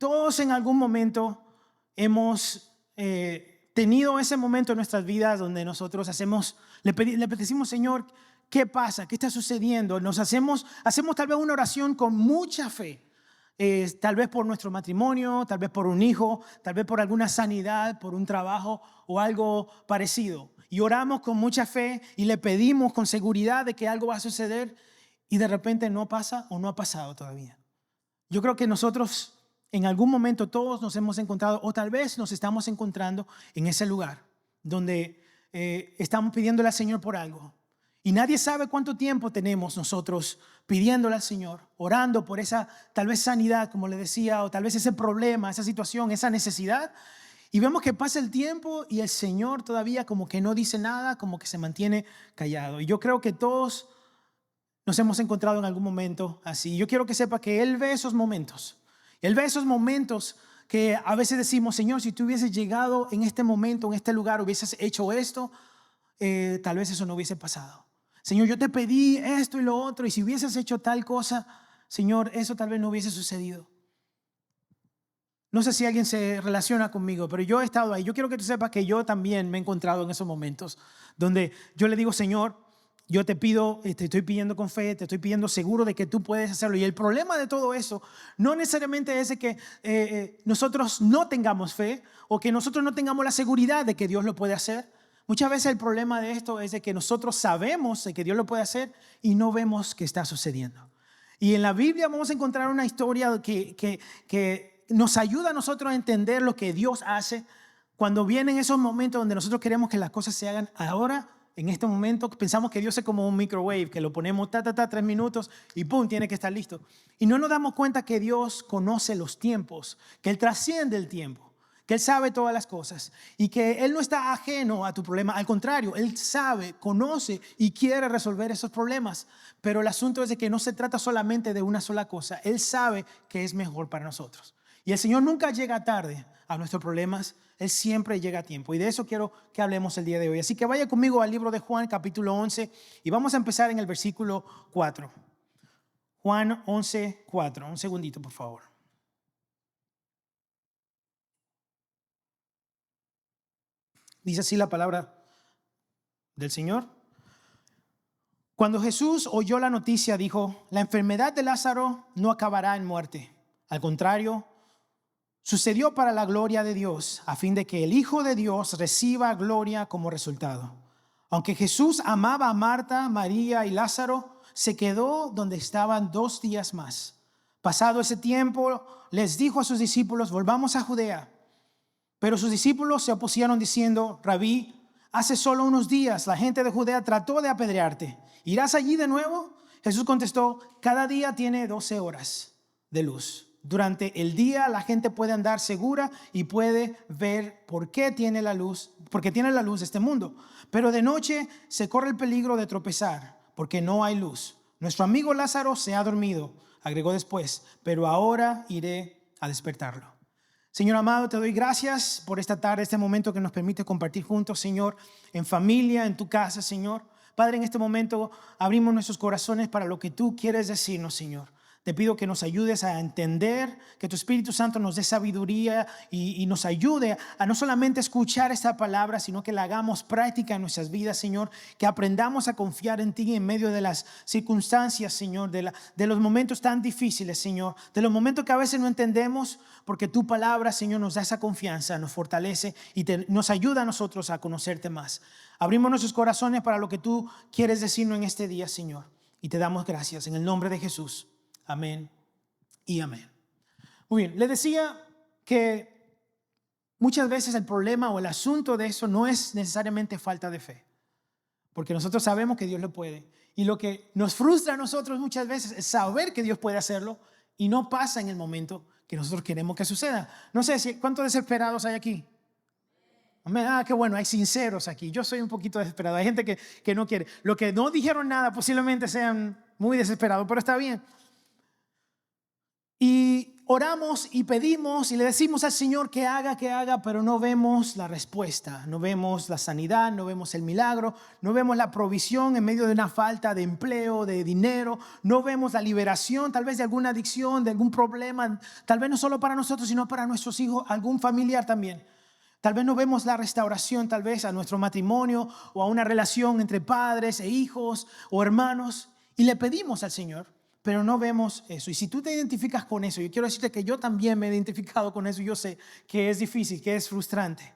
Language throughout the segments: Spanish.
Todos en algún momento hemos tenido ese momento en nuestras vidas donde nosotros le decimos, Señor, ¿qué pasa? ¿Qué está sucediendo? Hacemos tal vez una oración con mucha fe. Tal vez por nuestro matrimonio, tal vez por un hijo, tal vez por alguna sanidad, por un trabajo o algo parecido. Y oramos con mucha fe y le pedimos con seguridad de que algo va a suceder y de repente no pasa o no ha pasado todavía. Yo creo que nosotros en algún momento todos nos hemos encontrado o tal vez nos estamos encontrando en ese lugar donde estamos pidiéndole al Señor por algo. Y nadie sabe cuánto tiempo tenemos nosotros pidiéndole al Señor, orando por esa tal vez sanidad, como le decía, o tal vez ese problema, esa situación, esa necesidad. Y vemos que pasa el tiempo y el Señor todavía como que no dice nada, como que se mantiene callado. Y yo creo que todos nos hemos encontrado en algún momento así. Yo quiero que sepa que Él ve esos momentos. Él ve esos momentos que a veces decimos, Señor, si tú hubieses llegado en este momento, en este lugar, hubieses hecho esto, tal vez eso no hubiese pasado. Señor, yo te pedí esto y lo otro, y si hubieses hecho tal cosa, Señor, eso tal vez no hubiese sucedido. No sé si alguien se relaciona conmigo, pero yo he estado ahí. Yo quiero que tú sepas que yo también me he encontrado en esos momentos donde yo le digo, Señor, yo te pido, te estoy pidiendo con fe, te estoy pidiendo seguro de que tú puedes hacerlo. Y el problema de todo eso no necesariamente es de que nosotros no tengamos fe o que nosotros no tengamos la seguridad de que Dios lo puede hacer. Muchas veces el problema de esto es de que nosotros sabemos de que Dios lo puede hacer y no vemos que está sucediendo. Y en la Biblia vamos a encontrar una historia que nos ayuda a nosotros a entender lo que Dios hace cuando vienen esos momentos donde nosotros queremos que las cosas se hagan ahora. En este momento pensamos que Dios es como un microwave, que lo ponemos 3 minutos y ¡pum! Tiene que estar listo. Y no nos damos cuenta que Dios conoce los tiempos, que Él trasciende el tiempo, que Él sabe todas las cosas y que Él no está ajeno a tu problema. Al contrario, Él sabe, conoce y quiere resolver esos problemas. Pero el asunto es de que no se trata solamente de una sola cosa. Él sabe que es mejor para nosotros. Y el Señor nunca llega tarde a nuestros problemas. Él siempre llega a tiempo. Y de eso quiero que hablemos el día de hoy. Así que vaya conmigo al libro de Juan, capítulo 11. Y vamos a empezar en el versículo 4. Juan 11, 4. Un segundito, por favor. Dice así la palabra del Señor. Cuando Jesús oyó la noticia, dijo, la enfermedad de Lázaro no acabará en muerte. Al contrario, sucedió para la gloria de Dios, a fin de que el Hijo de Dios reciba gloria como resultado. Aunque Jesús amaba a Marta, María y Lázaro, se quedó donde estaban 2 días más. Pasado ese tiempo, les dijo a sus discípulos, volvamos a Judea. Pero sus discípulos se opusieron diciendo, Rabí, hace solo unos días la gente de Judea trató de apedrearte. ¿Irás allí de nuevo? Jesús contestó, cada día tiene 12 horas de luz. Durante el día la gente puede andar segura y puede ver porque tiene la luz de este mundo. Pero de noche se corre el peligro de tropezar porque no hay luz. Nuestro amigo Lázaro se ha dormido, agregó después, pero ahora iré a despertarlo. Señor amado, te doy gracias por esta tarde, este momento que nos permite compartir juntos, Señor, en familia, en tu casa, Señor. Padre, en este momento abrimos nuestros corazones para lo que tú quieres decirnos, Señor. Te pido que nos ayudes a entender, que tu Espíritu Santo nos dé sabiduría y nos ayude a no solamente escuchar esta palabra, sino que la hagamos práctica en nuestras vidas, Señor. Que aprendamos a confiar en ti en medio de las circunstancias, Señor, de los momentos tan difíciles, Señor. De los momentos que a veces no entendemos, porque tu palabra, Señor, nos da esa confianza, nos fortalece y nos ayuda a nosotros a conocerte más. Abrimos nuestros corazones para lo que tú quieres decirnos en este día, Señor. Y te damos gracias en el nombre de Jesús. Amén y amén. Muy bien, le decía que muchas veces el problema o el asunto de eso no es necesariamente falta de fe, porque nosotros sabemos que Dios lo puede. Y lo que nos frustra a nosotros muchas veces es saber que Dios puede hacerlo y no pasa en el momento que nosotros queremos que suceda. No sé cuántos desesperados hay aquí. Amén. Qué bueno, hay sinceros aquí. Yo soy un poquito desesperado. Hay gente que no quiere. Los que no dijeron nada posiblemente sean muy desesperados, pero está bien. Y oramos y pedimos y le decimos al Señor que haga, pero no vemos la respuesta, no vemos la sanidad, no vemos el milagro, no vemos la provisión en medio de una falta de empleo, de dinero, no vemos la liberación tal vez de alguna adicción, de algún problema, tal vez no solo para nosotros, sino para nuestros hijos, algún familiar también. Tal vez no vemos la restauración tal vez a nuestro matrimonio o a una relación entre padres e hijos o hermanos, y le pedimos al Señor, pero no vemos eso. Y si tú te identificas con eso, yo quiero decirte que yo también me he identificado con eso. Yo sé que es difícil, que es frustrante.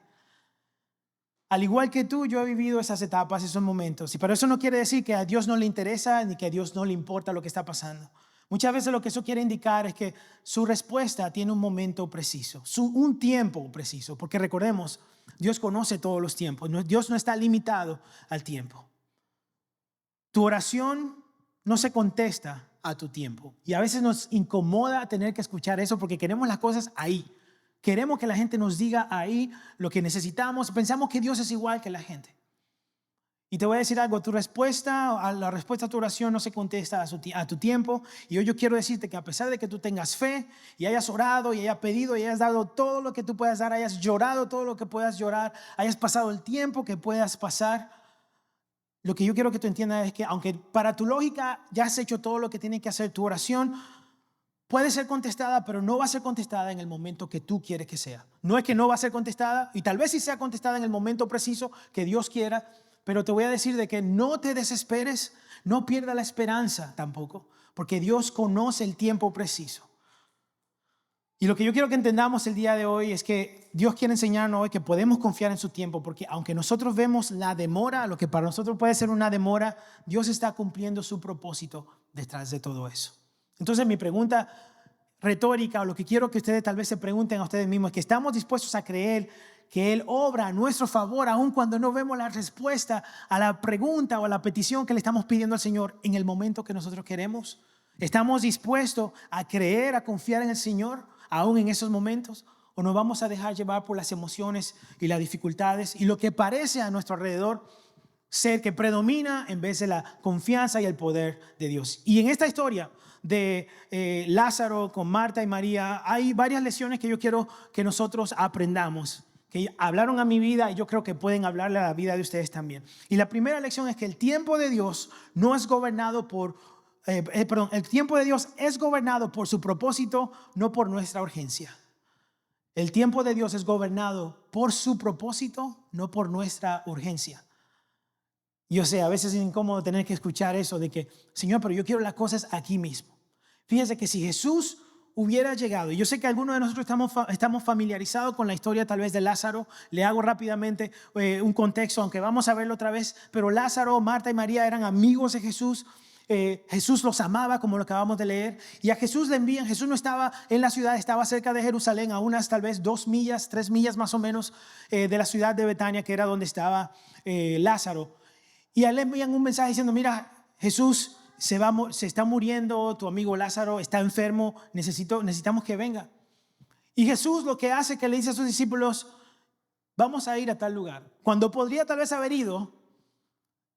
Al igual que tú, yo he vivido esas etapas, esos momentos. Y pero eso no quiere decir que a Dios no le interesa ni que a Dios no le importa lo que está pasando. Muchas veces lo que eso quiere indicar es que su respuesta tiene un momento preciso, un tiempo preciso. Porque recordemos, Dios conoce todos los tiempos. Dios no está limitado al tiempo. Tu oración no se contesta a tu tiempo. Y a veces nos incomoda tener que escuchar eso porque queremos las cosas ahí. Queremos que la gente nos diga ahí lo que necesitamos. Pensamos que Dios es igual que la gente. Y te voy a decir algo, la respuesta a tu oración no se contesta a tu tiempo. Y hoy yo quiero decirte que a pesar de que tú tengas fe y hayas orado y hayas pedido y hayas dado todo lo que tú puedas dar, hayas llorado todo lo que puedas llorar, hayas pasado el tiempo que puedas pasar, lo que yo quiero que tú entiendas es que aunque para tu lógica ya has hecho todo lo que tiene que hacer, tu oración puede ser contestada, pero no va a ser contestada en el momento que tú quieres que sea. No es que no va a ser contestada, y tal vez sí sea contestada en el momento preciso que Dios quiera, pero te voy a decir de que no te desesperes, no pierdas la esperanza tampoco, porque Dios conoce el tiempo preciso. Y lo que yo quiero que entendamos el día de hoy es que Dios quiere enseñarnos hoy que podemos confiar en su tiempo, porque aunque nosotros vemos la demora, lo que para nosotros puede ser una demora, Dios está cumpliendo su propósito detrás de todo eso. Entonces mi pregunta retórica, o lo que quiero que ustedes tal vez se pregunten a ustedes mismos, es que estamos dispuestos a creer que Él obra a nuestro favor, aun cuando no vemos la respuesta a la pregunta o a la petición que le estamos pidiendo al Señor en el momento que nosotros queremos. ¿Estamos dispuestos a creer, a confiar en el Señor aún en esos momentos? ¿O nos vamos a dejar llevar por las emociones y las dificultades y lo que parece a nuestro alrededor ser que predomina en vez de la confianza y el poder de Dios? Y en esta historia de Lázaro con Marta y María hay varias lecciones que yo quiero que nosotros aprendamos, que hablaron a mi vida y yo creo que pueden hablarle a la vida de ustedes también. Y la primera lección es que el tiempo de Dios no es gobernado el tiempo de Dios es gobernado por su propósito, no por nuestra urgencia. El tiempo de Dios es gobernado por su propósito, no por nuestra urgencia. Yo sé, a veces es incómodo tener que escuchar eso de que, Señor, pero yo quiero las cosas aquí mismo. Fíjese que si Jesús hubiera llegado, y yo sé que algunos de nosotros estamos familiarizados con la historia tal vez de Lázaro, le hago rápidamente un contexto, aunque vamos a verlo otra vez, pero Lázaro, Marta y María eran amigos de Jesús. Jesús los amaba, como lo acabamos de leer, y a Jesús le envían. Jesús no estaba en la ciudad, estaba cerca de Jerusalén, a unas tal vez 2 millas, 3 millas más o menos de la ciudad de Betania, que era donde estaba Lázaro. Y a él le envían un mensaje diciendo, mira, Jesús se está muriendo, tu amigo Lázaro está enfermo, necesitamos que venga. Y Jesús lo que hace es que le dice a sus discípulos, vamos a ir a tal lugar, cuando podría tal vez haber ido.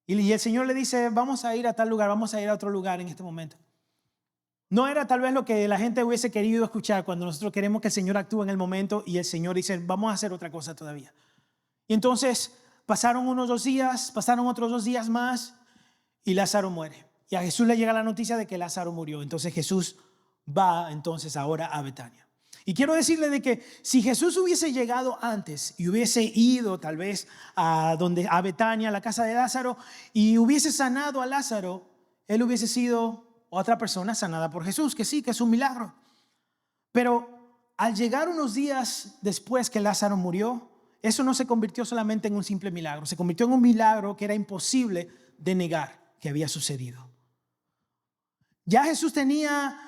Y el Señor le dice, vamos a ir a tal lugar, vamos a ir a otro lugar en este momento. No era tal vez lo que la gente hubiese querido escuchar cuando nosotros queremos que el Señor actúe en el momento y el Señor dice, vamos a hacer otra cosa todavía. Y entonces pasaron otros 2 días más y Lázaro muere. Y a Jesús le llega la noticia de que Lázaro murió. Entonces Jesús va entonces ahora a Betania. Y quiero decirle de que si Jesús hubiese llegado antes y hubiese ido tal vez a Betania, a la casa de Lázaro, y hubiese sanado a Lázaro, él hubiese sido otra persona sanada por Jesús, que sí, que es un milagro. Pero al llegar unos días después que Lázaro murió, eso no se convirtió solamente en un simple milagro, se convirtió en un milagro que era imposible de negar que había sucedido. Ya Jesús tenía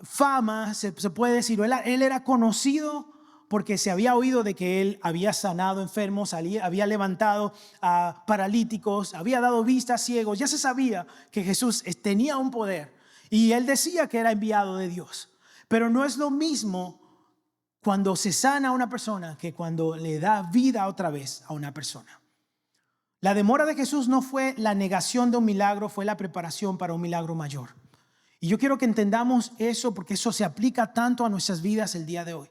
fama, se puede decir, él era conocido porque se había oído de que él había sanado enfermos, había levantado a paralíticos, había dado vista a ciegos. Ya se sabía que Jesús tenía un poder y él decía que era enviado de Dios. Pero no es lo mismo cuando se sana a una persona que cuando le da vida otra vez a una persona. La demora de Jesús no fue la negación de un milagro, fue la preparación para un milagro mayor. Y yo quiero que entendamos eso porque eso se aplica tanto a nuestras vidas el día de hoy.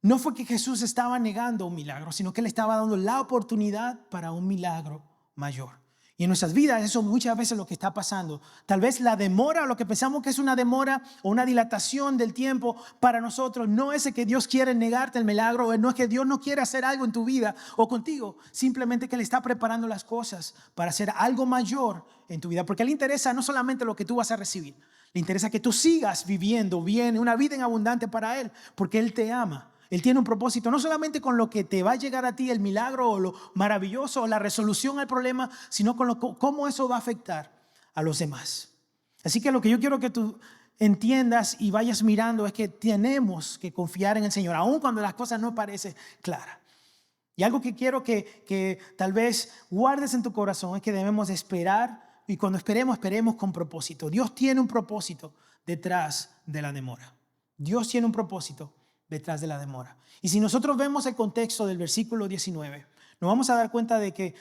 No fue que Jesús estaba negando un milagro, sino que Él estaba dando la oportunidad para un milagro mayor. Y en nuestras vidas eso muchas veces es lo que está pasando. Tal vez la demora, lo que pensamos que es una demora o una dilatación del tiempo para nosotros, no es que Dios quiere negarte el milagro, o no es que Dios no quiere hacer algo en tu vida o contigo. Simplemente que Él está preparando las cosas para hacer algo mayor en tu vida. Porque le interesa no solamente lo que tú vas a recibir, le interesa que tú sigas viviendo bien, una vida en abundante para Él, porque Él te ama. Él tiene un propósito, no solamente con lo que te va a llegar a ti, el milagro o lo maravilloso o la resolución al problema, sino con cómo eso va a afectar a los demás. Así que lo que yo quiero que tú entiendas y vayas mirando es que tenemos que confiar en el Señor, aun cuando las cosas no parecen claras. Y algo que quiero que tal vez guardes en tu corazón es que debemos esperar, y cuando esperemos con propósito. Dios tiene un propósito detrás de la demora. Dios tiene un propósito detrás de la demora. Y si nosotros vemos el contexto del versículo 19, nos vamos a dar cuenta de que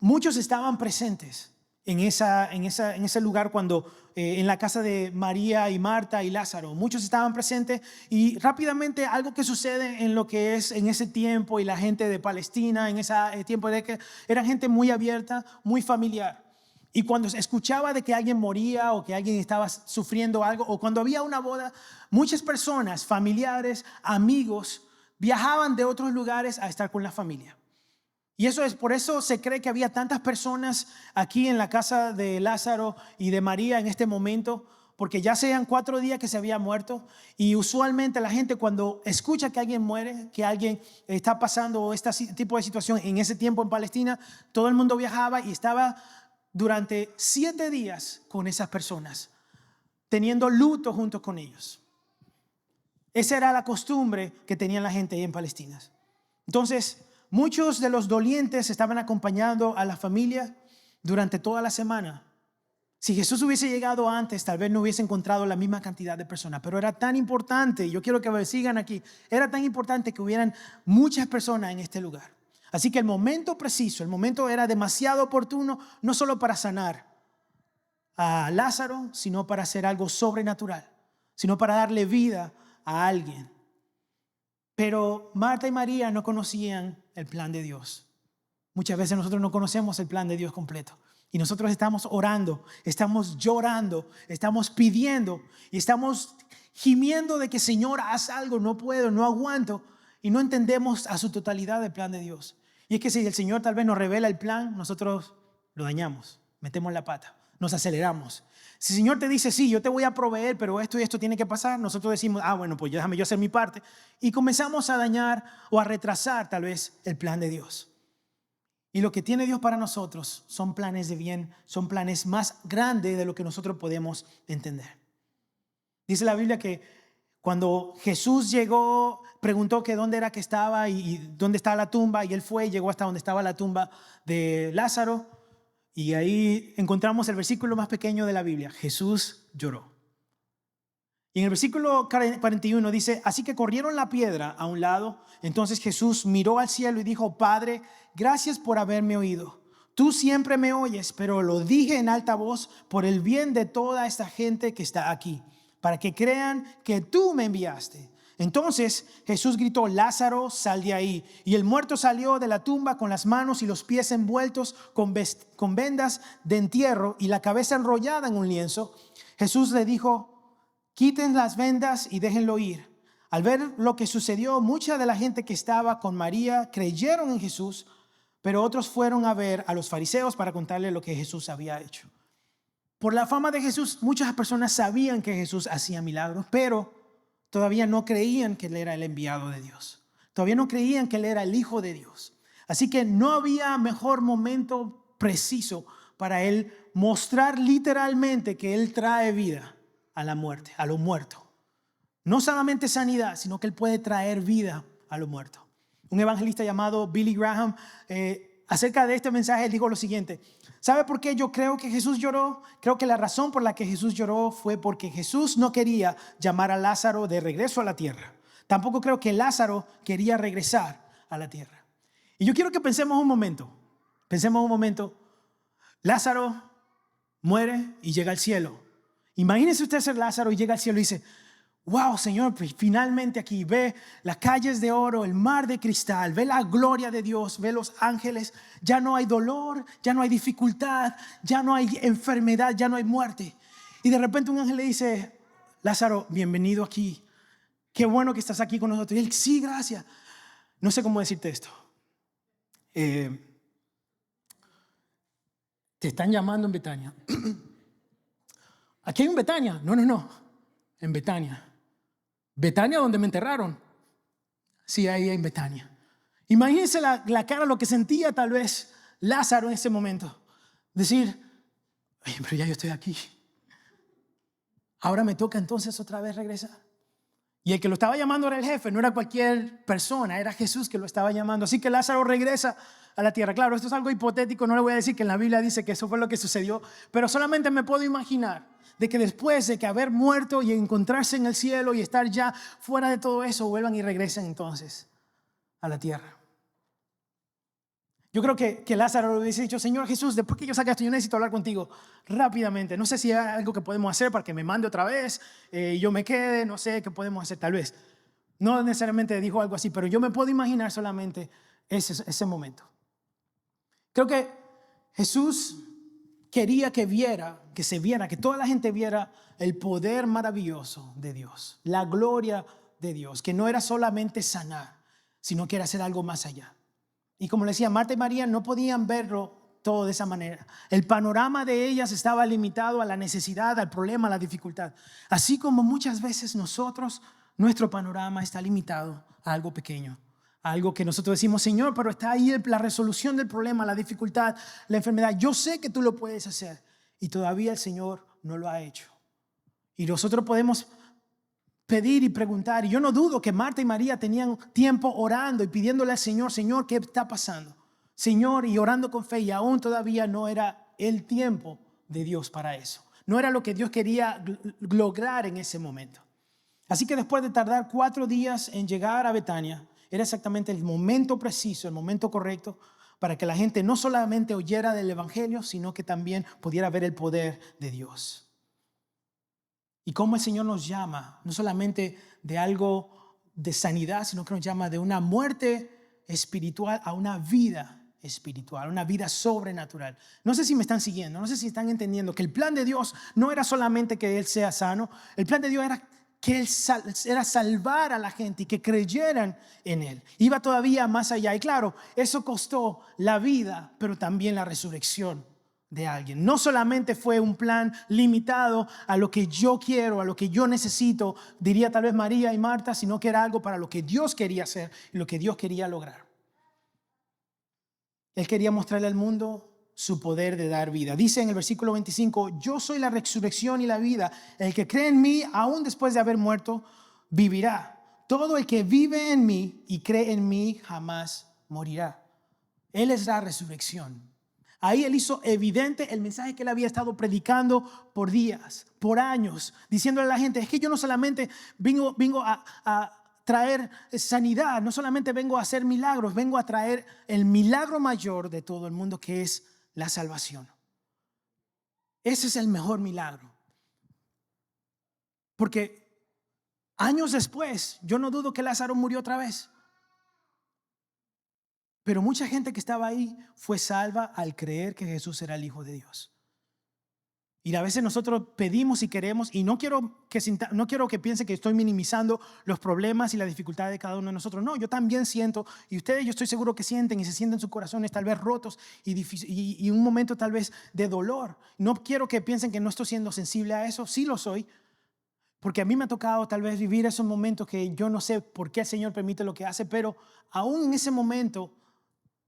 muchos estaban presentes en ese lugar cuando en la casa de María y Marta y Lázaro. Muchos estaban presentes y rápidamente algo que sucede en lo que es en ese tiempo y la gente de Palestina, en ese tiempo de que era gente muy abierta, muy familiar. Y cuando se escuchaba de que alguien moría o que alguien estaba sufriendo algo o cuando había una boda, muchas personas, familiares, amigos, viajaban de otros lugares a estar con la familia. Y por eso se cree que había tantas personas aquí en la casa de Lázaro y de María en este momento, porque ya sean 4 días que se había muerto. Y usualmente la gente cuando escucha que alguien muere, que alguien está pasando este tipo de situación en ese tiempo en Palestina, todo el mundo viajaba y estaba durante 7 días con esas personas, teniendo luto junto con ellos. Esa era la costumbre que tenía la gente ahí en Palestina. Entonces, muchos de los dolientes estaban acompañando a la familia durante toda la semana. Si Jesús hubiese llegado antes, tal vez no hubiese encontrado la misma cantidad de personas, pero era tan importante, yo quiero que me sigan aquí, era tan importante que hubieran muchas personas en este lugar. Así que el momento preciso, el momento era demasiado oportuno, no solo para sanar a Lázaro, sino para hacer algo sobrenatural, sino para darle vida a alguien. Pero Marta y María no conocían el plan de Dios. Muchas veces nosotros no conocemos el plan de Dios completo. Y nosotros estamos orando, estamos llorando, estamos pidiendo y estamos gimiendo de que Señor, haz algo, no puedo, no aguanto. Y no entendemos a su totalidad el plan de Dios. Y es que si el Señor tal vez nos revela el plan, nosotros lo dañamos, metemos la pata, nos aceleramos. Si el Señor te dice, sí, yo te voy a proveer, pero esto y esto tiene que pasar, nosotros decimos, bueno, pues déjame yo hacer mi parte. Y comenzamos a dañar o a retrasar tal vez el plan de Dios. Y lo que tiene Dios para nosotros son planes de bien, son planes más grandes de lo que nosotros podemos entender. Dice la Biblia que cuando Jesús llegó, preguntó que dónde era que estaba y dónde estaba la tumba, y él fue y llegó hasta donde estaba la tumba de Lázaro, y ahí encontramos el versículo más pequeño de la Biblia: Jesús lloró. Y en el versículo 41 dice: así que corrieron la piedra a un lado. Entonces Jesús miró al cielo y dijo: Padre, gracias por haberme oído. Tú siempre me oyes, pero lo dije en alta voz por el bien de toda esta gente que está aquí, para que crean que tú me enviaste. Entonces Jesús gritó: Lázaro, sal de ahí. Y el muerto salió de la tumba con las manos y los pies envueltos con vendas de entierro y la cabeza enrollada en un lienzo. Jesús le dijo: quiten las vendas y déjenlo ir. Al ver lo que sucedió, mucha de la gente que estaba con María creyeron en Jesús, pero otros fueron a ver a los fariseos para contarle lo que Jesús había hecho. Por la fama de Jesús, muchas personas sabían que Jesús hacía milagros, pero todavía no creían que Él era el enviado de Dios. Todavía no creían que Él era el Hijo de Dios. Así que no había mejor momento preciso para Él mostrar literalmente que Él trae vida a la muerte, a lo muerto. No solamente sanidad, sino que Él puede traer vida a lo muerto. Un evangelista llamado Billy Graham, acerca de este mensaje, él dijo lo siguiente: ¿sabe por qué yo creo que Jesús lloró? Creo que la razón por la que Jesús lloró fue porque Jesús no quería llamar a Lázaro de regreso a la tierra. Tampoco creo que Lázaro quería regresar a la tierra. Y yo quiero que pensemos un momento. Lázaro muere y llega al cielo. Imagínese usted ser Lázaro y llega al cielo y dice, wow, Señor, pues finalmente aquí ve las calles de oro, el mar de cristal, ve la gloria de Dios, ve los ángeles. Ya no hay dolor, ya no hay dificultad, ya no hay enfermedad, ya no hay muerte. Y de repente un ángel le dice, Lázaro, bienvenido aquí. Qué bueno que estás aquí con nosotros. Y él, sí, gracias. No sé cómo decirte esto. Te están llamando en Betania. Aquí hay un Betania. No. En Betania. Betania donde me enterraron. Sí, ahí en Betania. Imagínense la cara, lo que sentía tal vez Lázaro en ese momento. Decir, oye, pero ya yo estoy aquí. Ahora me toca entonces otra vez regresar. Y el que lo estaba llamando era el jefe, no era cualquier persona, era Jesús que lo estaba llamando. Así que Lázaro regresa a la tierra. Claro, esto es algo hipotético, no le voy a decir que en la Biblia dice que eso fue lo que sucedió, pero solamente me puedo imaginar de que después de que haber muerto y encontrarse en el cielo y estar ya fuera de todo eso, vuelvan y regresen entonces a la tierra. Yo creo que Lázaro le hubiese dicho, Señor Jesús, después que yo saque esto, yo necesito hablar contigo rápidamente. No sé si hay algo que podemos hacer para que me mande otra vez y yo me quede, no sé qué podemos hacer tal vez. No necesariamente dijo algo así, pero yo me puedo imaginar solamente ese momento. Creo que Jesús quería que toda la gente viera el poder maravilloso de Dios, la gloria de Dios, que no era solamente sanar, sino que era hacer algo más allá. Y como le decía, Marta y María no podían verlo todo de esa manera. El panorama de ellas estaba limitado a la necesidad, al problema, a la dificultad. Así como muchas veces nuestro panorama está limitado a algo pequeño. A algo que nosotros decimos, Señor, pero está ahí la resolución del problema, la dificultad, la enfermedad. Yo sé que tú lo puedes hacer. Y todavía el Señor no lo ha hecho. Y nosotros podemos pedir y preguntar. Y yo no dudo que Marta y María tenían tiempo orando y pidiéndole al Señor, Señor, ¿qué está pasando? Señor, y orando con fe, y aún todavía no era el tiempo de Dios para eso. No era lo que Dios quería lograr en ese momento. Así que después de tardar 4 días en llegar a Betania, era exactamente el momento preciso, el momento correcto para que la gente no solamente oyera del Evangelio, sino que también pudiera ver el poder de Dios. Y cómo el Señor nos llama, no solamente de algo de sanidad, sino que nos llama de una muerte espiritual a una vida espiritual, una vida sobrenatural. No sé si me están siguiendo, no sé si están entendiendo que el plan de Dios no era solamente que Él sea sano, el plan de Dios era que Él era salvar a la gente y que creyeran en Él. Iba todavía más allá. Y claro, eso costó la vida, pero también la resurrección de alguien. No solamente fue un plan limitado a lo que yo quiero, a lo que yo necesito, diría tal vez María y Marta, sino que era algo para lo que Dios quería hacer y lo que Dios quería lograr. Él quería mostrarle al mundo su poder de dar vida. Dice en el versículo 25, yo soy la resurrección y la vida. El que cree en mí, aún después de haber muerto, vivirá. Todo el que vive en mí y cree en mí jamás morirá. Él es la resurrección. Ahí Él hizo evidente el mensaje que Él había estado predicando por días, por años, diciéndole a la gente, es que yo no solamente vengo a traer sanidad, no solamente vengo a hacer milagros, vengo a traer el milagro mayor de todo el mundo, que es la salvación. Ese es el mejor milagro. Porque años después, yo no dudo que Lázaro murió otra vez. Pero mucha gente que estaba ahí fue salva al creer que Jesús era el Hijo de Dios. Y a veces nosotros pedimos y queremos, y no quiero que piensen que estoy minimizando los problemas y las dificultades de cada uno de nosotros. No, yo también siento, y ustedes yo estoy seguro que sienten y se sienten sus corazones tal vez rotos y un momento tal vez de dolor. No quiero que piensen que no estoy siendo sensible a eso, sí lo soy. Porque a mí me ha tocado tal vez vivir esos momentos que yo no sé por qué el Señor permite lo que hace, pero aún en ese momento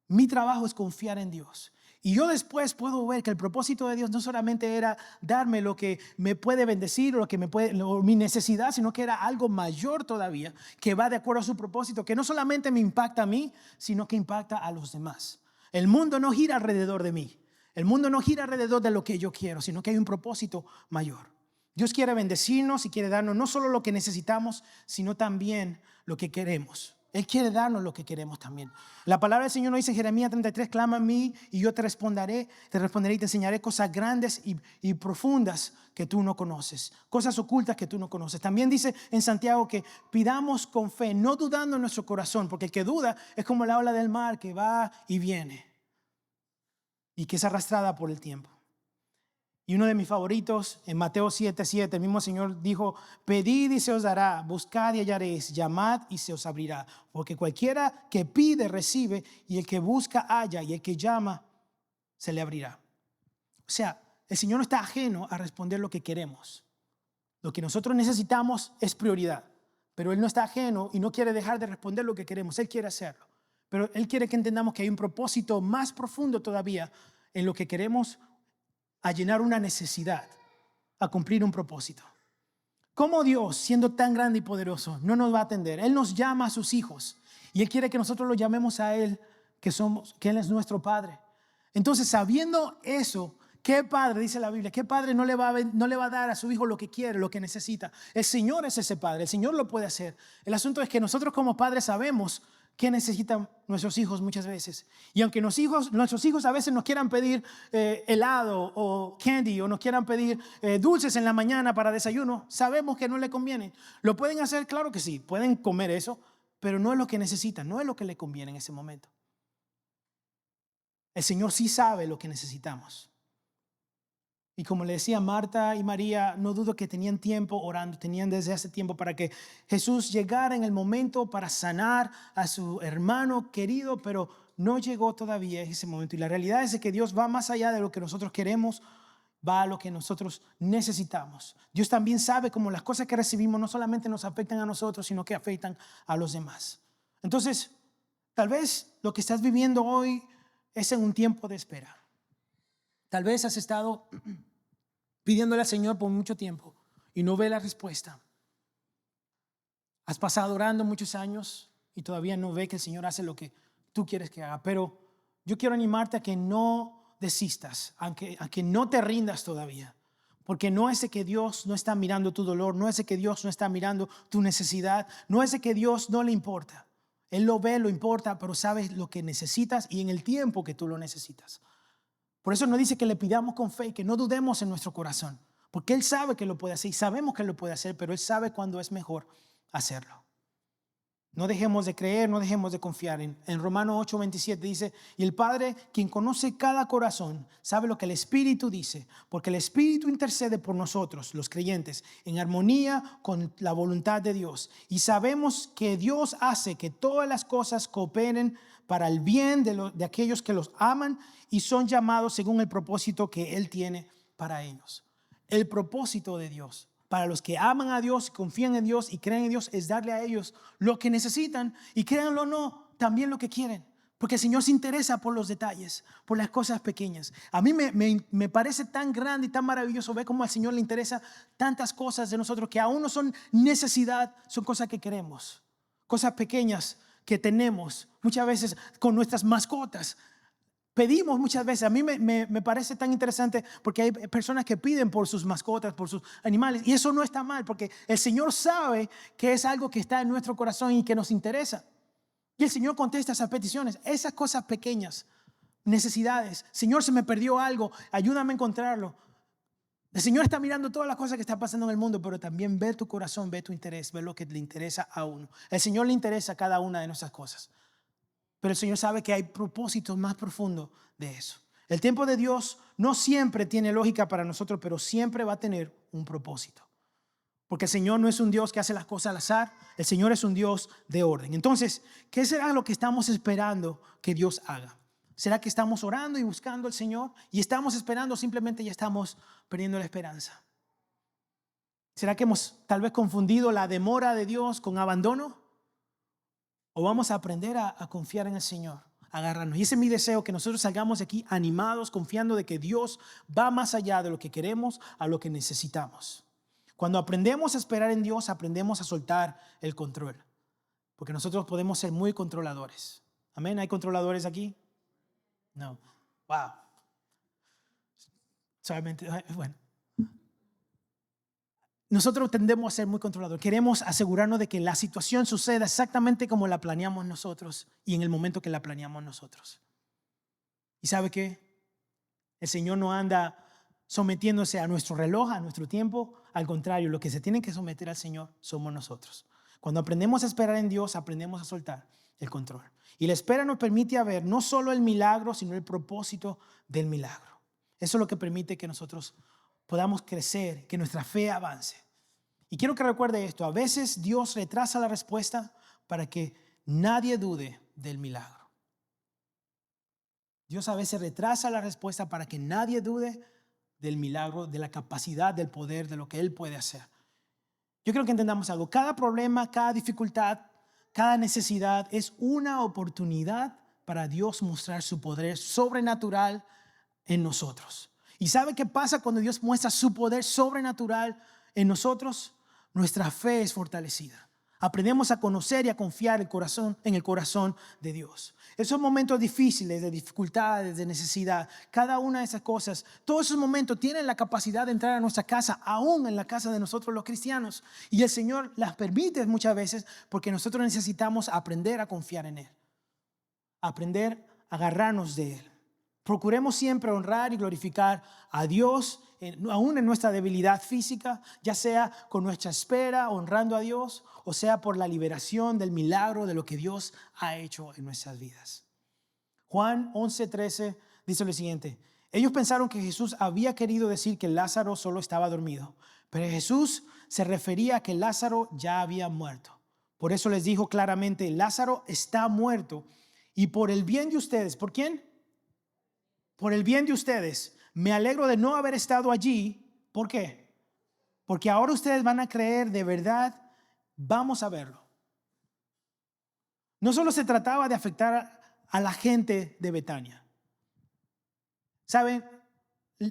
mi trabajo es confiar en Dios. Y yo después puedo ver que el propósito de Dios no solamente era darme lo que me puede bendecir o mi necesidad, sino que era algo mayor todavía, que va de acuerdo a su propósito, que no solamente me impacta a mí, sino que impacta a los demás. El mundo no gira alrededor de mí. El mundo no gira alrededor de lo que yo quiero, sino que hay un propósito mayor. Dios quiere bendecirnos y quiere darnos no solo lo que necesitamos, sino también lo que queremos. Él quiere darnos lo que queremos también. La palabra del Señor nos dice en Jeremías 33, clama a mí y yo te responderé y te enseñaré cosas grandes y profundas que tú no conoces, cosas ocultas que tú no conoces. También dice en Santiago que pidamos con fe, no dudando en nuestro corazón, porque el que duda es como la ola del mar que va y viene y que es arrastrada por el tiempo. Y uno de mis favoritos, en Mateo 7:7, el mismo Señor dijo, pedid y se os dará, buscad y hallaréis, llamad y se os abrirá. Porque cualquiera que pide, recibe, y el que busca, halla, y el que llama, se le abrirá. O sea, el Señor no está ajeno a responder lo que queremos. Lo que nosotros necesitamos es prioridad, pero Él no está ajeno y no quiere dejar de responder lo que queremos. Él quiere hacerlo. Pero Él quiere que entendamos que hay un propósito más profundo todavía en lo que queremos, a llenar una necesidad, a cumplir un propósito. ¿Cómo Dios, siendo tan grande y poderoso, no nos va a atender? Él nos llama a sus hijos y Él quiere que nosotros lo llamemos a Él, que Él es nuestro Padre. Entonces, sabiendo eso, ¿qué padre, dice la Biblia, qué padre no le va a dar a su hijo lo que quiere, lo que necesita? El Señor es ese Padre, el Señor lo puede hacer. El asunto es que nosotros como padres sabemos qué necesitan nuestros hijos muchas veces. Y aunque nuestros hijos a veces nos quieran pedir helado o candy o nos quieran pedir dulces en la mañana para desayuno, sabemos que no le conviene. ¿Lo pueden hacer? Claro que sí, pueden comer eso, pero no es lo que necesitan, no es lo que le conviene en ese momento. El Señor sí sabe lo que necesitamos. Y como le decía Marta y María, no dudo que tenían tiempo orando, tenían desde hace tiempo para que Jesús llegara en el momento para sanar a su hermano querido, pero no llegó todavía en ese momento. Y la realidad es que Dios va más allá de lo que nosotros queremos, va a lo que nosotros necesitamos. Dios también sabe cómo las cosas que recibimos no solamente nos afectan a nosotros, sino que afectan a los demás. Entonces, tal vez lo que estás viviendo hoy es en un tiempo de espera. Tal vez has estado pidiéndole al Señor por mucho tiempo y no ve la respuesta. Has pasado orando muchos años y todavía no ve que el Señor hace lo que tú quieres que haga. Pero yo quiero animarte a que no desistas, a que no te rindas todavía. Porque no es de que Dios no está mirando tu dolor, no es de que Dios no está mirando tu necesidad, no es de que Dios no le importa. Él lo ve, lo importa, pero sabe lo que necesitas y en el tiempo que tú lo necesitas. Por eso nos dice que le pidamos con fe y que no dudemos en nuestro corazón. Porque Él sabe que lo puede hacer y sabemos que lo puede hacer, pero Él sabe cuándo es mejor hacerlo. No dejemos de creer, no dejemos de confiar. En Romanos 8:27 dice, y el Padre, quien conoce cada corazón, sabe lo que el Espíritu dice, porque el Espíritu intercede por nosotros, los creyentes, en armonía con la voluntad de Dios. Y sabemos que Dios hace que todas las cosas cooperen para el bien de aquellos que los aman y son llamados según el propósito que Él tiene para ellos. El propósito de Dios para los que aman a Dios, confían en Dios y creen en Dios es darle a ellos lo que necesitan y, créanlo o no, también lo que quieren. Porque el Señor se interesa por los detalles, por las cosas pequeñas. A mí me parece tan grande y tan maravilloso ver cómo al Señor le interesa tantas cosas de nosotros que aún no son necesidad, son cosas que queremos. Cosas pequeñas que tenemos muchas veces con nuestras mascotas. Pedimos muchas veces, a mí me parece tan interesante porque hay personas que piden por sus mascotas, por sus animales, y eso no está mal porque el Señor sabe que es algo que está en nuestro corazón y que nos interesa. Y el Señor contesta esas peticiones, esas cosas pequeñas, necesidades. Señor, se me perdió algo, ayúdame a encontrarlo. El Señor está mirando todas las cosas que están pasando en el mundo, pero también ve tu corazón, ve tu interés, ve lo que le interesa a uno. El Señor le interesa cada una de nuestras cosas. Pero el Señor sabe que hay propósitos más profundos de eso. El tiempo de Dios no siempre tiene lógica para nosotros, pero siempre va a tener un propósito. Porque el Señor no es un Dios que hace las cosas al azar, el Señor es un Dios de orden. Entonces, ¿qué será lo que estamos esperando que Dios haga? ¿Será que estamos orando y buscando al Señor y estamos esperando, simplemente ya estamos perdiendo la esperanza? ¿Será que hemos tal vez confundido la demora de Dios con abandono? ¿O vamos a aprender a confiar en el Señor, a agarrarnos? Y ese es mi deseo, que nosotros salgamos de aquí animados, confiando de que Dios va más allá de lo que queremos a lo que necesitamos. Cuando aprendemos a esperar en Dios, aprendemos a soltar el control. Porque nosotros podemos ser muy controladores. ¿Amén? ¿Hay controladores aquí? No. Wow. Solamente, bueno. nosotros tendemos a ser muy controladores. Queremos asegurarnos de que la situación suceda exactamente como la planeamos nosotros y en el momento que la planeamos nosotros. ¿Y sabe qué? El Señor no anda sometiéndose a nuestro reloj, a nuestro tiempo. Al contrario, lo que se tiene que someter al Señor somos nosotros. Cuando aprendemos a esperar en Dios, aprendemos a soltar el control. Y la espera nos permite ver no solo el milagro, sino el propósito del milagro. Eso es lo que permite que nosotros podamos crecer, que nuestra fe avance. Y quiero que recuerde esto. A veces Dios retrasa la respuesta para que nadie dude del milagro. Dios a veces retrasa la respuesta para que nadie dude del milagro, de la capacidad, del poder, de lo que Él puede hacer. Yo quiero que entendamos algo. Cada problema, cada dificultad, cada necesidad es una oportunidad para Dios mostrar su poder sobrenatural en nosotros. ¿Y sabe qué pasa cuando Dios muestra su poder sobrenatural en nosotros? Nuestra fe es fortalecida. Aprendemos a conocer y a confiar en el corazón de Dios. Esos momentos difíciles, de dificultades, de necesidad, cada una de esas cosas, todos esos momentos tienen la capacidad de entrar a nuestra casa, aún en la casa de nosotros los cristianos. Y el Señor las permite muchas veces porque nosotros necesitamos aprender a confiar en Él, aprender a agarrarnos de Él. Procuremos siempre honrar y glorificar a Dios, aún en nuestra debilidad física, ya sea con nuestra espera, honrando a Dios, o sea por la liberación del milagro de lo que Dios ha hecho en nuestras vidas. Juan 11:13 dice lo siguiente: ellos pensaron que Jesús había querido decir que Lázaro solo estaba dormido, pero Jesús se refería a que Lázaro ya había muerto. Por eso les dijo claramente: Lázaro está muerto, y por el bien de ustedes, ¿por quién? Por el bien de ustedes, me alegro de no haber estado allí. ¿Por qué? Porque ahora ustedes van a creer de verdad. Vamos a verlo. No solo se trataba de afectar a la gente de Betania. ¿Saben?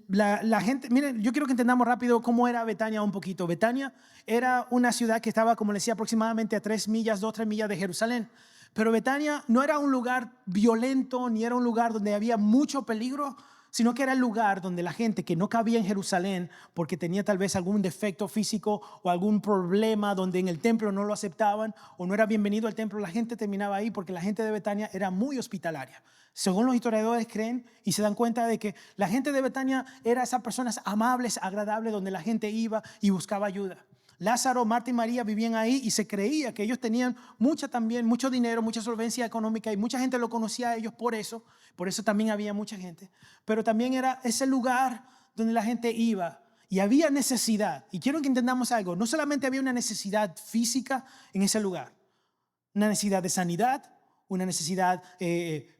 La gente, miren, yo quiero que entendamos rápido cómo era Betania un poquito. Betania era una ciudad que estaba, como les decía, aproximadamente a 3 millas, 2-3 millas de Jerusalén. Pero Betania no era un lugar violento, ni era un lugar donde había mucho peligro, sino que era el lugar donde la gente que no cabía en Jerusalén porque tenía tal vez algún defecto físico o algún problema donde en el templo no lo aceptaban o no era bienvenido al templo, la gente terminaba ahí porque la gente de Betania era muy hospitalaria. Según los historiadores creen y se dan cuenta de que la gente de Betania era esas personas amables, agradables, donde la gente iba y buscaba ayuda. Lázaro, Marta y María vivían ahí y se creía que ellos tenían mucho dinero, mucha solvencia económica y mucha gente lo conocía a ellos por eso también había mucha gente. Pero también era ese lugar donde la gente iba y había necesidad. Y quiero que entendamos algo, no solamente había una necesidad física en ese lugar, una necesidad de sanidad, una necesidad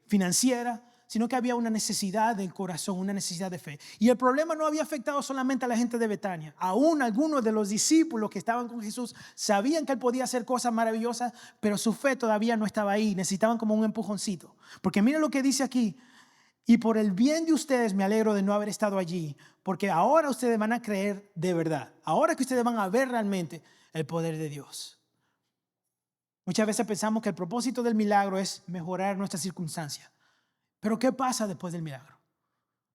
financiera, sino que había una necesidad del corazón, una necesidad de fe. Y el problema no había afectado solamente a la gente de Betania. Aún algunos de los discípulos que estaban con Jesús sabían que Él podía hacer cosas maravillosas, pero su fe todavía no estaba ahí. Necesitaban como un empujoncito. Porque miren lo que dice aquí: y por el bien de ustedes me alegro de no haber estado allí, porque ahora ustedes van a creer de verdad. Ahora que ustedes van a ver realmente el poder de Dios. Muchas veces pensamos que el propósito del milagro es mejorar nuestras circunstancias. Pero ¿qué pasa después del milagro?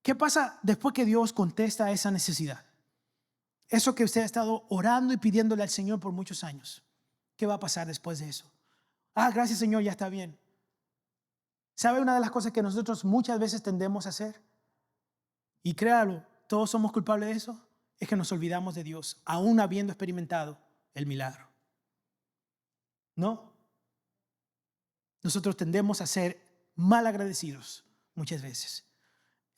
¿Qué pasa después que Dios contesta a esa necesidad? Eso que usted ha estado orando y pidiéndole al Señor por muchos años. ¿Qué va a pasar después de eso? Gracias Señor, ya está bien. ¿Sabe una de las cosas que nosotros muchas veces tendemos a hacer? Y créalo, todos somos culpables de eso. Es que nos olvidamos de Dios, aún habiendo experimentado el milagro. ¿No? Nosotros tendemos a ser mal agradecidos muchas veces.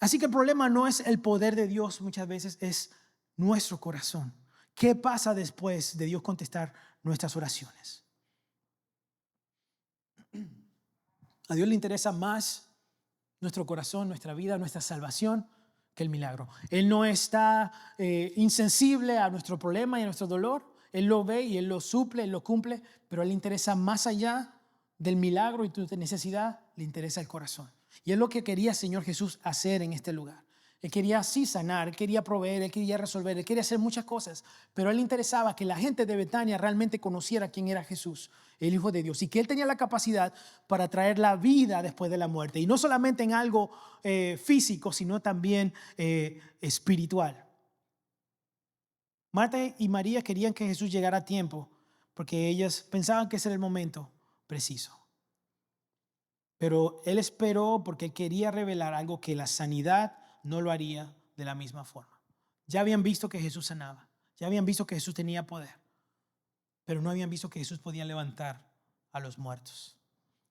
Así que el problema no es el poder de Dios, muchas veces es nuestro corazón. ¿Qué pasa después de Dios contestar nuestras oraciones? A Dios le interesa más nuestro corazón, nuestra vida, nuestra salvación que el milagro. Él no está insensible a nuestro problema y a nuestro dolor. Él lo ve y Él lo suple, Él lo cumple, pero a Él le interesa más allá del milagro y tu necesidad, le interesa el corazón. Y es lo que quería el Señor Jesús hacer en este lugar. Él quería así sanar, Él quería proveer, Él quería resolver, Él quería hacer muchas cosas, pero a Él le interesaba que la gente de Betania realmente conociera quién era Jesús, el Hijo de Dios, y que Él tenía la capacidad para traer la vida después de la muerte, y no solamente en algo físico, sino también espiritual. Marta y María querían que Jesús llegara a tiempo porque ellas pensaban que ese era el momento preciso. Pero Él esperó porque Él quería revelar algo que la sanidad no lo haría de la misma forma. Ya habían visto que Jesús sanaba, ya habían visto que Jesús tenía poder, pero no habían visto que Jesús podía levantar a los muertos.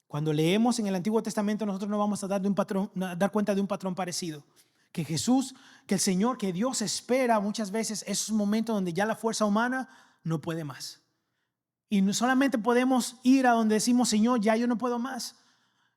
Cuando leemos en el Antiguo Testamento, nosotros nos vamos a dar cuenta de un patrón parecido. Que Jesús, que el Señor, que Dios espera muchas veces esos momentos donde ya la fuerza humana no puede más. Y no solamente podemos ir a donde decimos, Señor, ya yo no puedo más.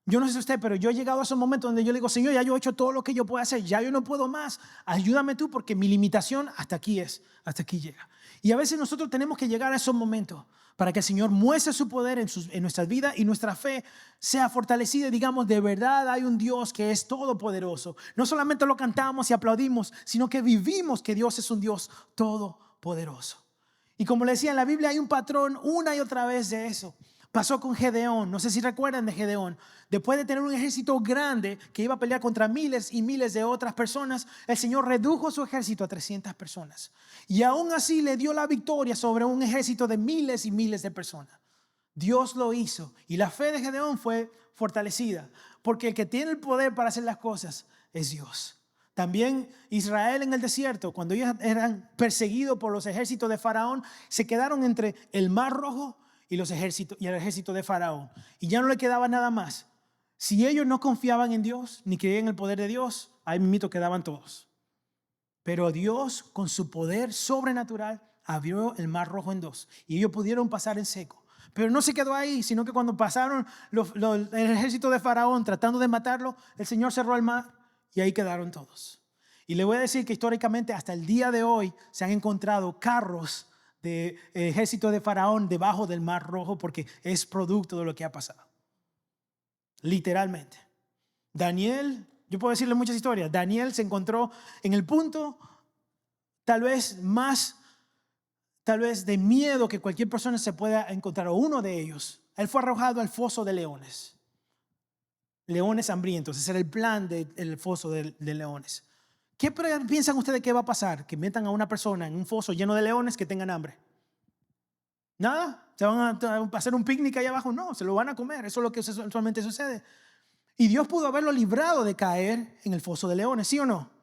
Yo no sé si usted, pero yo he llegado a esos momentos donde yo le digo, Señor, ya yo he hecho todo lo que yo puedo hacer, ya yo no puedo más. Ayúdame tú porque mi limitación hasta aquí hasta aquí llega. Y a veces nosotros tenemos que llegar a esos momentos para que el Señor muestre su poder en nuestras vidas y nuestra fe sea fortalecida. Digamos, de verdad hay un Dios que es todopoderoso. No solamente lo cantamos y aplaudimos, sino que vivimos que Dios es un Dios todopoderoso. Y como le decía, en la Biblia hay un patrón una y otra vez de eso. Pasó con Gedeón, no sé si recuerdan de Gedeón. Después de tener un ejército grande que iba a pelear contra miles y miles de otras personas, el Señor redujo su ejército a 300 personas. Y aún así le dio la victoria sobre un ejército de miles y miles de personas. Dios lo hizo y la fe de Gedeón fue fortalecida, porque el que tiene el poder para hacer las cosas es Dios. También Israel en el desierto, cuando ellos eran perseguidos por los ejércitos de Faraón, se quedaron entre el Mar Rojo y el ejército de Faraón. Y ya no le quedaba nada más. Si ellos no confiaban en Dios, ni creían en el poder de Dios, ahí mismo quedaban todos. Pero Dios, con su poder sobrenatural, abrió el Mar Rojo en dos. Y ellos pudieron pasar en seco. Pero no se quedó ahí, sino que cuando pasaron el ejército de Faraón tratando de matarlo, el Señor cerró el mar y ahí quedaron todos. Y le voy a decir que históricamente hasta el día de hoy se han encontrado carros de ejército de Faraón debajo del Mar Rojo porque es producto de lo que ha pasado. Literalmente. Daniel, yo puedo decirle muchas historias. Daniel se encontró en el punto tal vez de miedo que cualquier persona se pueda encontrar, o uno de ellos. Él fue arrojado al foso de leones. Leones hambrientos. Ese era el plan del foso de leones. ¿Qué piensan ustedes que va a pasar? Que metan a una persona en un foso lleno de leones que tengan hambre. ¿Nada? ¿Se van a hacer un picnic ahí abajo? No, se lo van a comer. Eso es lo que usualmente sucede. Y Dios pudo haberlo librado de caer en el foso de leones, ¿sí o no?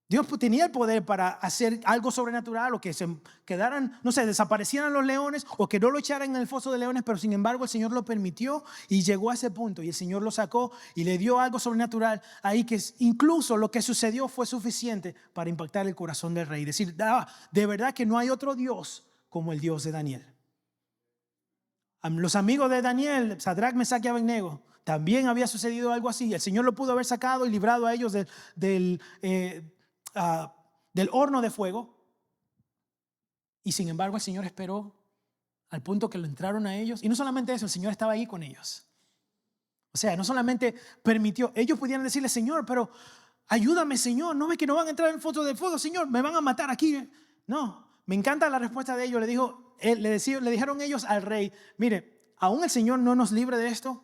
Dios tenía el poder para hacer algo sobrenatural o que se quedaran, no sé, desaparecieran los leones o que no lo echaran en el foso de leones, pero sin embargo el Señor lo permitió y llegó a ese punto y el Señor lo sacó y le dio algo sobrenatural ahí que incluso lo que sucedió fue suficiente para impactar el corazón del rey. Decir, de verdad que no hay otro Dios como el Dios de Daniel. Los amigos de Daniel, Sadrach, Mesach y Abednego, también había sucedido algo así. El Señor lo pudo haber sacado y librado a ellos del horno de fuego. Y sin embargo el Señor esperó al punto que lo entraron a ellos. Y no solamente eso, el Señor estaba ahí con ellos. O sea, no solamente permitió, ellos pudieran decirle, Señor, pero ayúdame, Señor, ¿no ves que no van a entrar en el foso de fuego? Señor, me van a matar aquí. No, me encanta la respuesta de ellos. Le dijeron ellos al rey, mire, aún el Señor no nos libre de esto,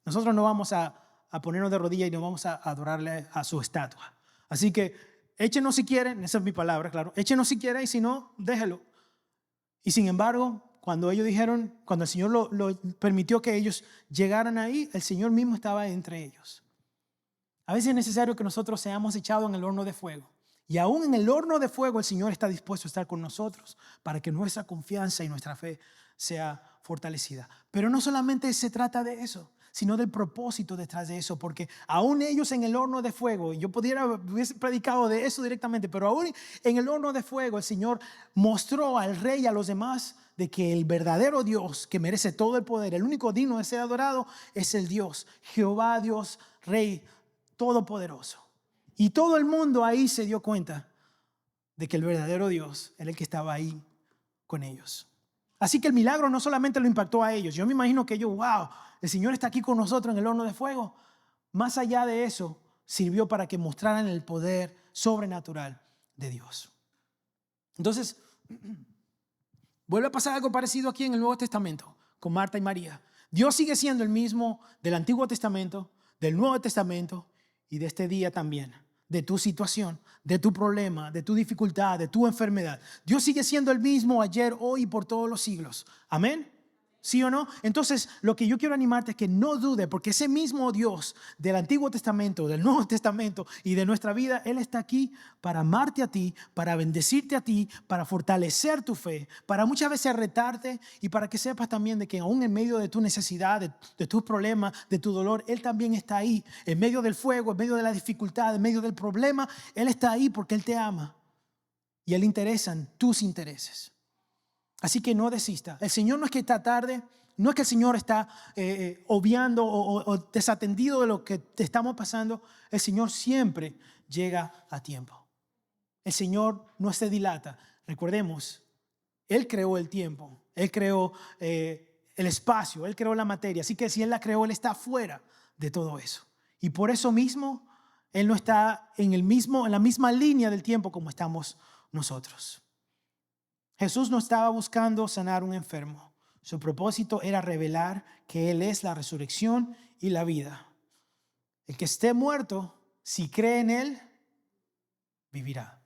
nosotros no vamos a ponernos de rodillas y no vamos a adorarle a su estatua. Así que échenos si quieren, esa es mi palabra, claro, échenos si quieren y si no, déjelo. Y sin embargo, cuando ellos dijeron, cuando el Señor lo permitió que ellos llegaran ahí, el Señor mismo estaba entre ellos. A veces es necesario que nosotros seamos echados en el horno de fuego. Y aún en el horno de fuego el Señor está dispuesto a estar con nosotros para que nuestra confianza y nuestra fe sea fortalecida. Pero no solamente se trata de eso, sino del propósito detrás de eso, porque aún ellos en el horno de fuego, yo hubiese predicado de eso directamente, pero aún en el horno de fuego el Señor mostró al rey y a los demás de que el verdadero Dios que merece todo el poder, el único digno de ser adorado, es el Dios, Jehová Dios, Rey todopoderoso. Y todo el mundo ahí se dio cuenta de que el verdadero Dios era el que estaba ahí con ellos. Así que el milagro no solamente lo impactó a ellos. Yo me imagino que ellos, wow, el Señor está aquí con nosotros en el horno de fuego. Más allá de eso, sirvió para que mostraran el poder sobrenatural de Dios. Entonces, vuelve a pasar algo parecido aquí en el Nuevo Testamento con Marta y María. Dios sigue siendo el mismo del Antiguo Testamento, del Nuevo Testamento y de este día también. de tu situación, de tu problema, de tu dificultad, de tu enfermedad. Dios sigue siendo el mismo ayer, hoy y por todos los siglos. Amén. ¿Sí o no? Entonces, lo que yo quiero animarte es que no dude, porque ese mismo Dios del Antiguo Testamento, del Nuevo Testamento y de nuestra vida, Él está aquí para amarte a ti, para bendecirte a ti, para fortalecer tu fe, para muchas veces retarte y para que sepas también de que aún en medio de tu necesidad, de tus problemas, de tu dolor, Él también está ahí, en medio del fuego, en medio de la dificultad, en medio del problema. Él está ahí porque Él te ama y a Él le interesan tus intereses. Así que no desista. El Señor no es que está tarde, no es que el Señor está obviando o desatendido de lo que te estamos pasando. El Señor siempre llega a tiempo. El Señor no se dilata. Recordemos, Él creó el tiempo, Él creó el espacio, Él creó la materia. Así que si Él la creó, Él está fuera de todo eso. Y por eso mismo, Él no está en la misma línea del tiempo como estamos nosotros. Jesús no estaba buscando sanar a un enfermo. Su propósito era revelar que Él es la resurrección y la vida. El que esté muerto, si cree en Él, vivirá.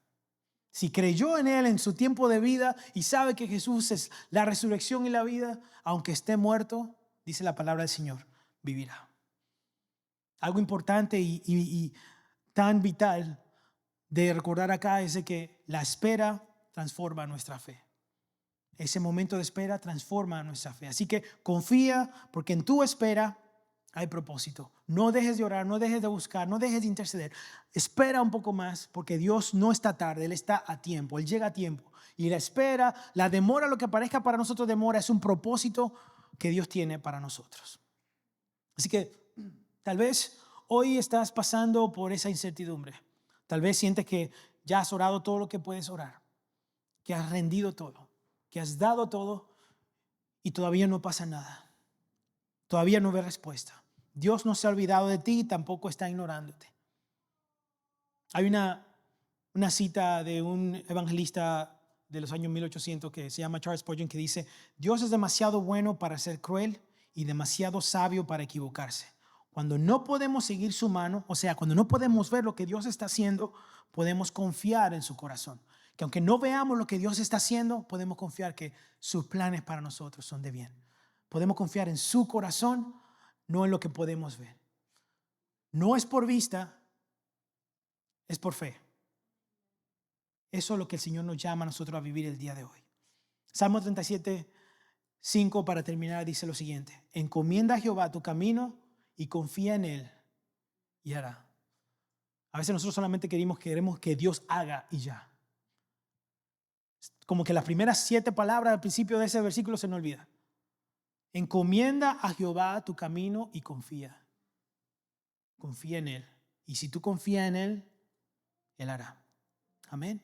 Si creyó en Él en su tiempo de vida y sabe que Jesús es la resurrección y la vida, aunque esté muerto, dice la palabra del Señor, vivirá. Algo importante y tan vital de recordar acá es de que la espera transforma nuestra fe. Ese momento de espera transforma nuestra fe. Así que confía, porque en tu espera hay propósito. No dejes de orar, no dejes de buscar, no dejes de interceder. Espera un poco más, porque Dios no está tarde, Él está a tiempo, Él llega a tiempo. Y la espera, la demora, lo que parezca para nosotros demora, es un propósito que Dios tiene para nosotros. Así que tal vez hoy estás pasando por esa incertidumbre. Tal vez sientes que ya has orado todo lo que puedes orar, que has rendido todo, que has dado todo y todavía no pasa nada. Todavía no ves respuesta. Dios no se ha olvidado de ti y tampoco está ignorándote. Hay una cita de un evangelista de los años 1800 que se llama Charles Spurgeon, que dice: Dios es demasiado bueno para ser cruel y demasiado sabio para equivocarse. Cuando no podemos seguir su mano, o sea, cuando no podemos ver lo que Dios está haciendo, podemos confiar en su corazón. Que aunque no veamos lo que Dios está haciendo, podemos confiar que sus planes para nosotros son de bien. Podemos confiar en su corazón, no en lo que podemos ver. No es por vista, es por fe. Eso es lo que el Señor nos llama a nosotros a vivir el día de hoy. Salmo 37:5 para terminar dice lo siguiente: encomienda a Jehová tu camino y confía en Él y hará. A veces nosotros solamente queremos que Dios haga y ya. Como que las primeras 7 palabras al principio de ese versículo se nos olvida. Encomienda a Jehová tu camino y confía. Confía en Él. Y si tú confías en Él, Él hará. Amén.